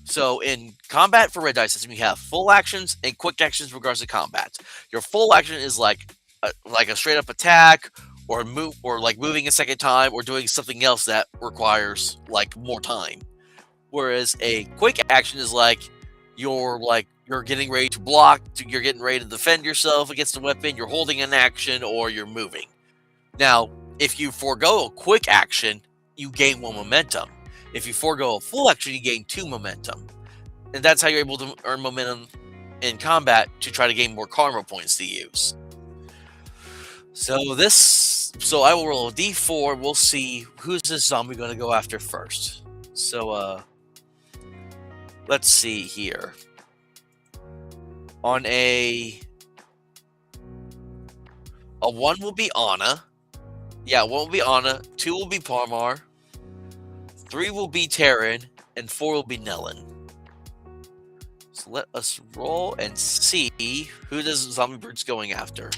So in combat for red dice system, you have full actions and quick actions in regards to combat. Your full action is like a straight up attack or move or like moving a second time or doing something else that requires like more time. Whereas a quick action is like you're getting ready to block, you're getting ready to defend yourself against a weapon, you're holding an action, or you're moving. Now, if you forego a quick action, you gain 1 momentum. If you forego a full action, you gain 2 momentum. And that's how you're able to earn momentum in combat to try to gain more karma points to use. So I will roll a d4. We'll see who's this zombie going to go after first. So, let's see here. On a 1 will be Anna. Yeah, 1 will be Anna. 2 will be Parmar. 3 will be Terran, and 4 will be Nellen. So let us roll and see who this zombie brute's going after.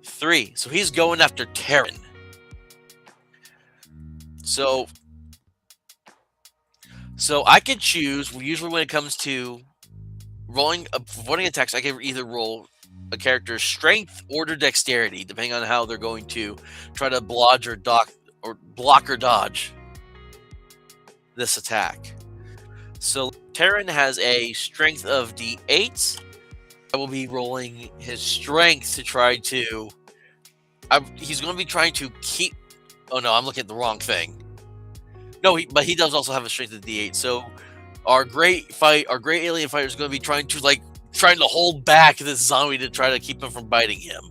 3. So he's going after Terran. So I could choose. Usually, when it comes to rolling attacks, I can either roll a character's strength or their dexterity, depending on how they're going to try to block or dodge this attack. So Terran has a strength of d8. I will be rolling his strength to try to. He's going to be trying to keep. Oh no, I'm looking at the wrong thing. No, but he does also have a strength of d8. So our great alien fighter is going to be trying to hold back this zombie to try to keep him from biting him.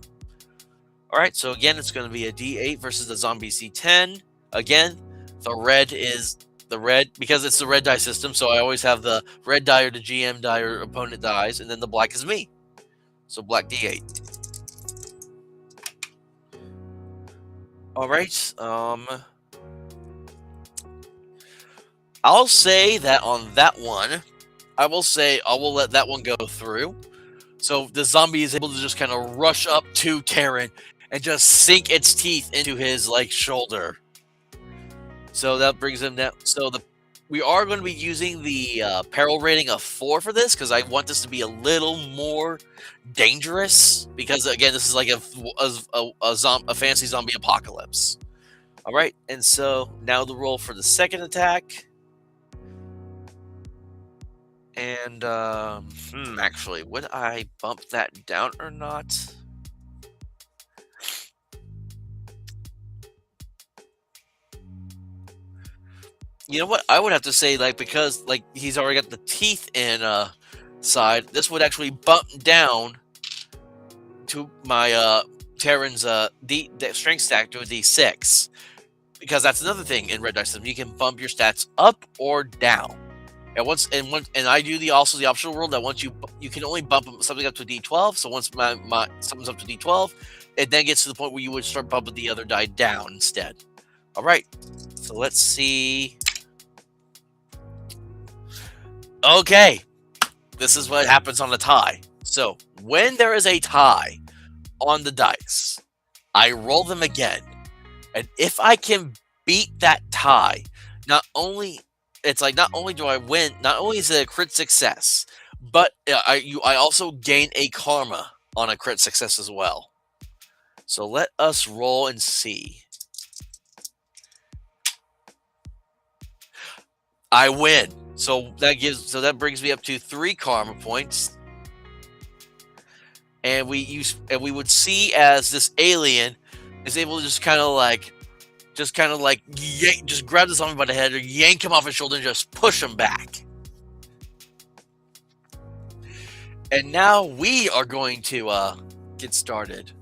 All right, so again, it's going to be a d8 versus the zombie c10. Again, the red because it's the red die system. So I always have the red die or the GM die or opponent dies, and then the black is me. So black d8. All right. I'll say that on that one, I will let that one go through. So the zombie is able to just kind of rush up to Terran and just sink its teeth into his shoulder. So that brings him down. So we are going to be using the peril rating of 4 for this because I want this to be a little more dangerous. Because again, this is like a fantasy zombie apocalypse. All right, and so now the roll for the second attack. And actually, would I bump that down or not? You know what? I would have to say, because he's already got the teeth in side, this would actually bump down to my Terran's strength stack to a d6. Because that's another thing in Red Dice System. You can bump your stats up or down. And I do the optional rule that once you can only bump something up to d12. So once something's up to d12, it then gets to the point where you would start bumping the other die down instead. All right, so let's see. Okay, this is what happens on a tie. So when there is a tie on the dice, I roll them again, and if I can beat that tie, not only do I win, not only is it a crit success, but I also gain a karma on a crit success as well. So let us roll and see. I win. So that brings me up to 3 karma points. And we would see as this alien is able to just kind of like just grab the zombie by the head or yank him off his shoulder and just push him back. And now we are going to get started.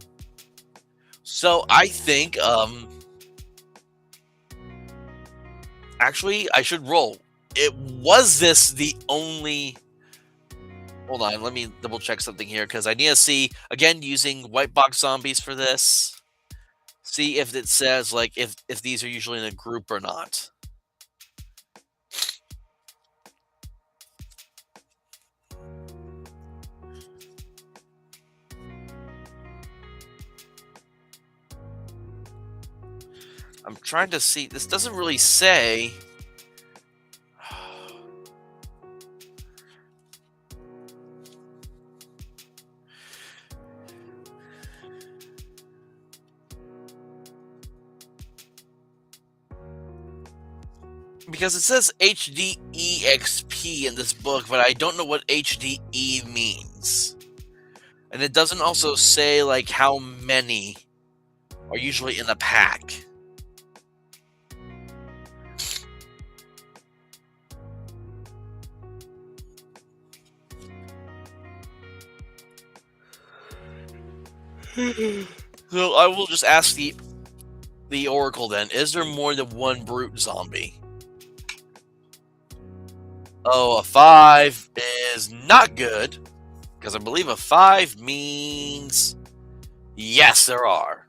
So I think actually I should roll. Was this the only? Hold on, let me double check something here because I need to see again using white box zombies for this. See if it says like if these are usually in a group or not. I'm trying to see. This doesn't really say. Because it says HDEXP in this book, but I don't know what HDE means. And it doesn't also say like how many are usually in a pack. So I will just ask the Oracle then, is there more than one brute zombie? Oh, a 5 is not good. Because I believe a 5 means yes, there are.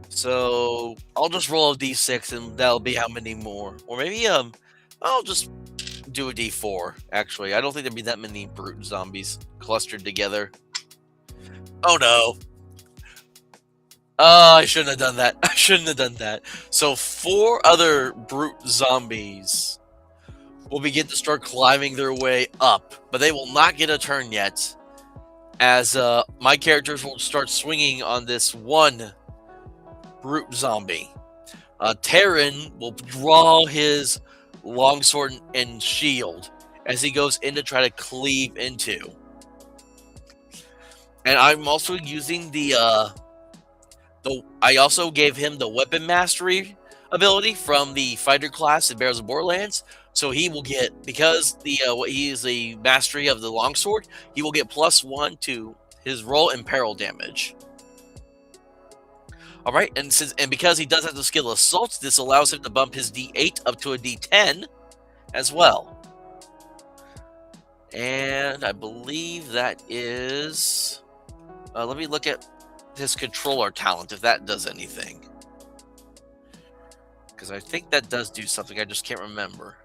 So I'll just roll a d6 and that'll be how many more. Or maybe I'll just do a d4, actually. I don't think there'd be that many brute zombies clustered together. Oh no. I shouldn't have done that. I shouldn't have done that. So 4 other brute zombies will begin to start climbing their way up, but they will not get a turn yet, as my characters will start swinging on this one brute zombie. Terran will draw his longsword and shield as he goes in to try to cleave into. And I'm also using I also gave him the weapon mastery ability from the fighter class in Barrows of Borderlands. So he will get, because he is the mastery of the longsword, he will get +1 to his roll and peril damage. All right, and because he does have the skill assault, this allows him to bump his D8 up to a D10 as well. And I believe that is. Let me look at his controller talent if that does anything, because I think that does do something. I just can't remember.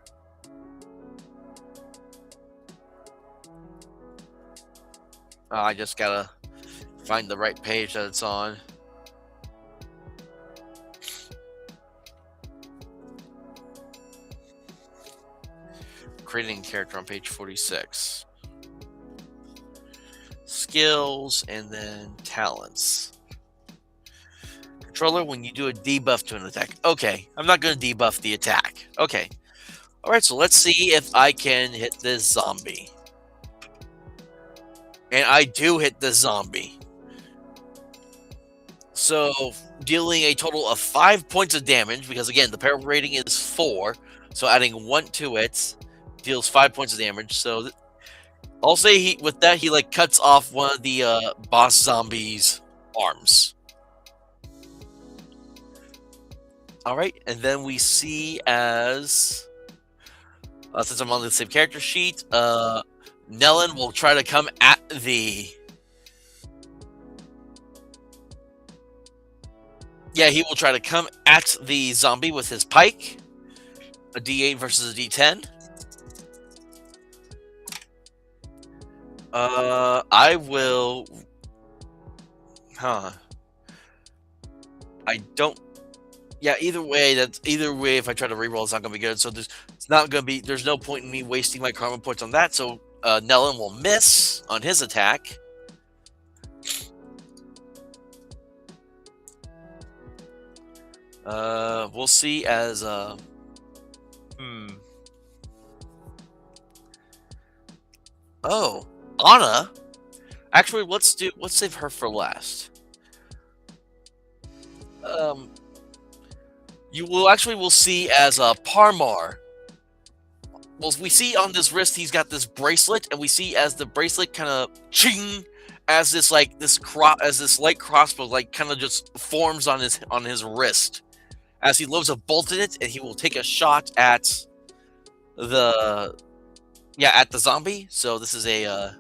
I just gotta find the right page that it's on. Creating a character on page 46. Skills and then talents. Controller, when you do a debuff to an attack. Okay, I'm not going to debuff the attack. Okay. Alright, so let's see if I can hit this zombie. And I do hit the zombie. So, dealing a total of 5 points of damage, because again, the peril rating is 4, so adding 1 to it deals 5 points of damage. So, I'll say he like cuts off one of the boss zombies' arms. Alright, and then we see as, since I'm on the same character sheet, Nellen will try to come at the... Yeah, he will try to come at the zombie with his pike. A D8 versus a D10. I will... I don't... Yeah, either way, if I try to reroll, it's not going to be good. So there's no point in me wasting my karma points on that. So Nellen will miss on his attack. We'll see as hmm. Oh, Anna. Actually, let's save her for last. Um, you will actually will see as Parmar. Well, we see on this wrist he's got this bracelet, and we see as the bracelet kind of ching, as this like as this light crossbow like kind of just forms on his wrist, as he loads a bolt in it, and he will take a shot at the at the zombie. So this is a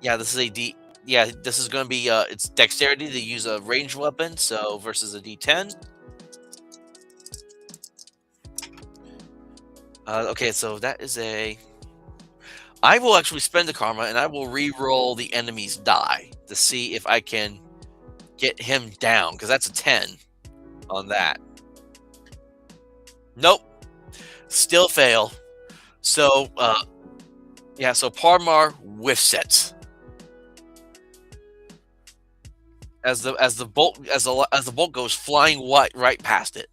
this is a D. Yeah, this is going to be it's dexterity to use a ranged weapon. So versus a D10. Okay, so that is a. I will actually spend the karma, and I will re-roll the enemy's die to see if I can get him down, because that's a 10 on that. Nope, still fail. So so Parmar whiffs it as the bolt goes flying right past it.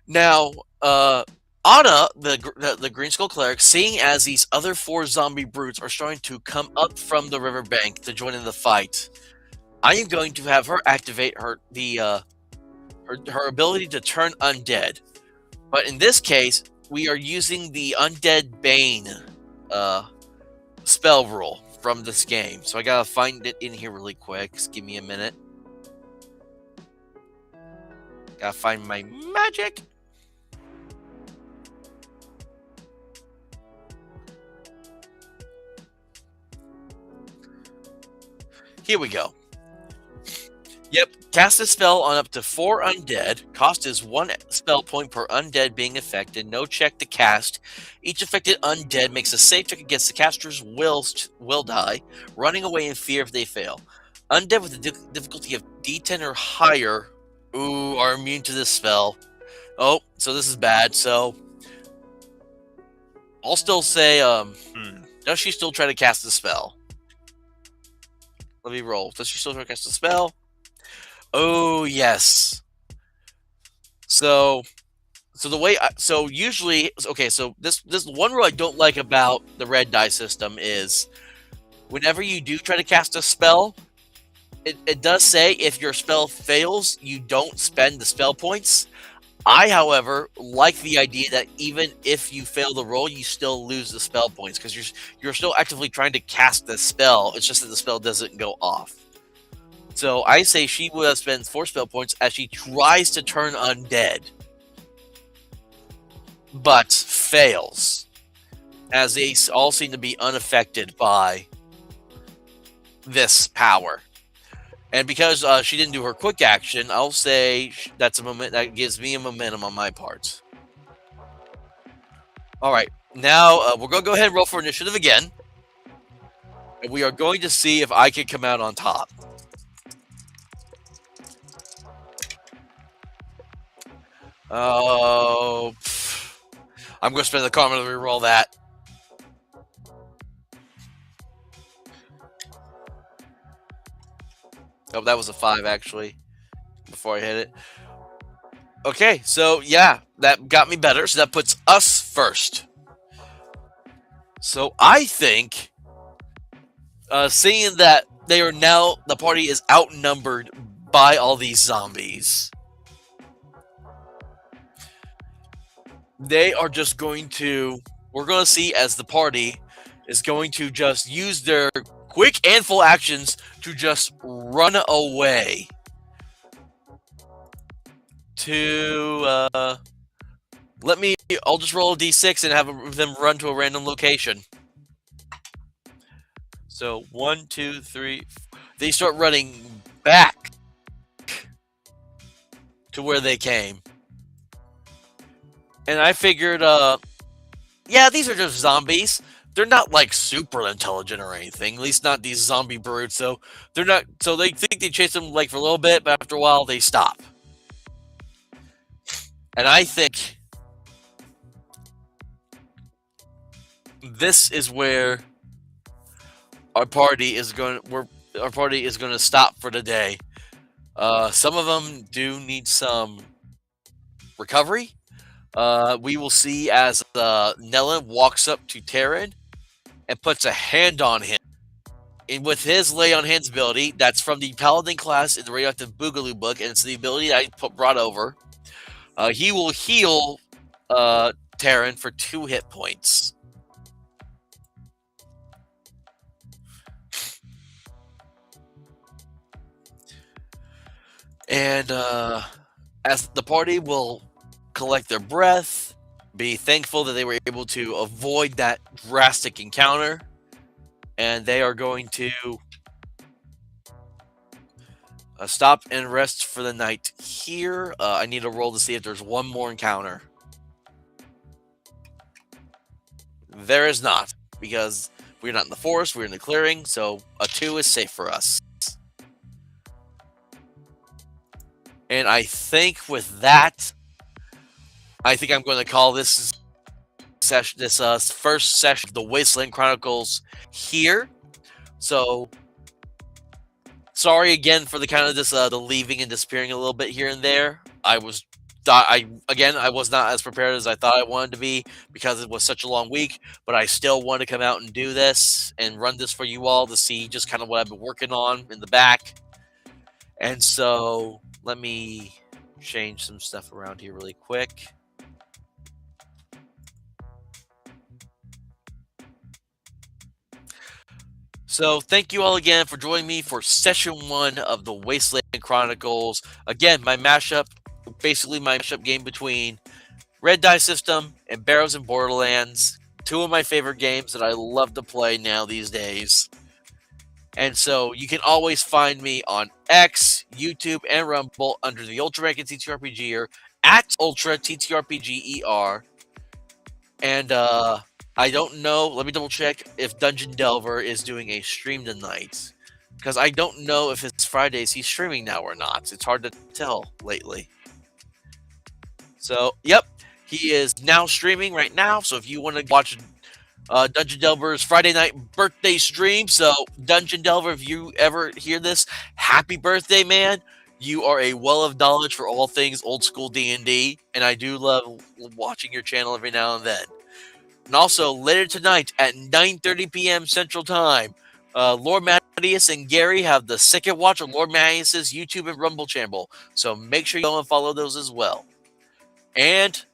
Now, Anna, the Green Skull Cleric, seeing as these other 4 zombie brutes are starting to come up from the riverbank to join in the fight, I am going to have her activate her ability to turn undead. But in this case, we are using the Undead Bane spell rule from this game. So I gotta find it in here really quick. Just give me a minute. Gotta find my magic. Here we go. Yep, cast a spell on up to 4 undead. Cost is 1 spell point per undead being affected. No check to cast. Each affected undead makes a save check against the caster's will die, running away in fear if they fail. Undead with a difficulty of D10 or higher are immune to this spell. Oh, so this is bad. So I'll still say, does she still try to cast the spell? Let me roll. Does she still try to cast the spell? Oh, yes. So the way usually so this one rule I don't like about the red die system is whenever you do try to cast a spell, it does say if your spell fails, you don't spend the spell points. I, however, like the idea that even if you fail the roll, you still lose the spell points because you're still actively trying to cast the spell. It's just that the spell doesn't go off. So I say she will spend 4 spell points as she tries to turn undead, but fails, as they all seem to be unaffected by this power. And because she didn't do her quick action, I'll say that's a moment that gives me a momentum on my part. All right, now we're going to go ahead and roll for initiative again. And we are going to see if I can come out on top. Oh, I'm going to spend the karma to reroll that. Oh, that was a 5 actually, before I hit it. Okay, so yeah, that got me better. So that puts us first. So I think, seeing that the party is outnumbered by all these zombies, they are just going to. We're going to see as the party is going to just use their quick and full actions to just run away to I'll just roll a d6 and have them run to a random location. So 1, 2, 3, they start running back to where they came. And I figured, these are just zombies. They're not like super intelligent or anything. At least not these zombie brutes. So they're not. So they think they chase them like for a little bit, but after a while they stop. And I think this is where our party is going to stop for the day. Some of them do need some recovery. We will see as Nellen walks up to Terran and puts a hand on him. And with his lay on hands ability, that's from the Paladin class in the Radioactive Boogaloo book, and it's the ability that I brought over. He will heal Terran for 2 hit points. And as the party will collect their breath, be thankful that they were able to avoid that drastic encounter, and they are going to stop and rest for the night here. I need to roll to see if there's one more encounter. There is not, because we're not in the forest, we're in the clearing, so a 2 is safe for us. And I think with that, I think I'm going to call this session, this first session of the Wasteland Chronicles here. So sorry again for the kind of this the leaving and disappearing a little bit here and there. I was not as prepared as I thought I wanted to be because it was such a long week, but I still want to come out and do this and run this for you all to see just kind of what I've been working on in the back. And so let me change some stuff around here really quick. So thank you all again for joining me for session 1 of the Wasteland Chronicles. Again, my mashup game between Red Die System and Barrows and Borderlands. 2 of my favorite games that I love to play now these days. And so you can always find me on X, YouTube, and Rumble under the Ultra American TTRPGer at Ultra TTRPGER. And I don't know. Let me double check if Dungeon Delver is doing a stream tonight, because I don't know if it's Fridays he's streaming now or not. It's hard to tell lately. So, yep, he is now streaming right now. So if you want to watch Dungeon Delver's Friday night birthday stream, so Dungeon Delver, if you ever hear this, happy birthday, man! You are a well of knowledge for all things old school D&D, and I do love watching your channel every now and then. And also, later tonight at 9:30 p.m. Central Time, Lord Mattias and Gary have the second watch of Lord Mattias's YouTube and Rumble channel. So make sure you go and follow those as well. And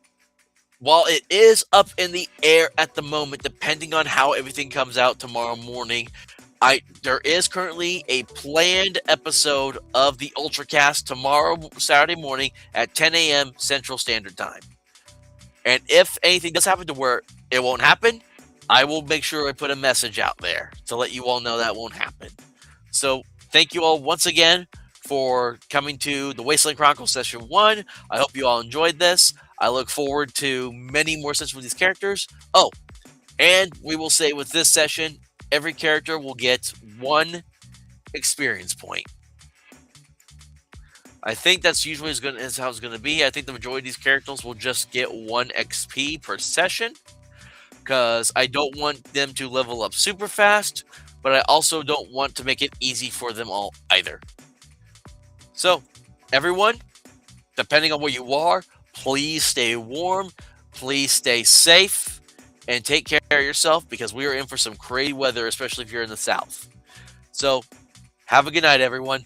while it is up in the air at the moment, depending on how everything comes out tomorrow morning, there is currently a planned episode of the Ultracast tomorrow, Saturday morning at 10 a.m. Central Standard Time. And if anything does happen to where it won't happen, I will make sure I put a message out there to let you all know that won't happen. So thank you all once again for coming to the Wasteland Chronicles Session 1. I hope you all enjoyed this. I look forward to many more sessions with these characters. Oh, and we will say with this session, every character will get 1 experience point. I think that's usually is how it's going to be. I think the majority of these characters will just get 1 XP per session, because I don't want them to level up super fast, but I also don't want to make it easy for them all either. So, everyone, depending on where you are, please stay warm, please stay safe, and take care of yourself, because we are in for some crazy weather, especially if you're in the south. So, have a good night, everyone.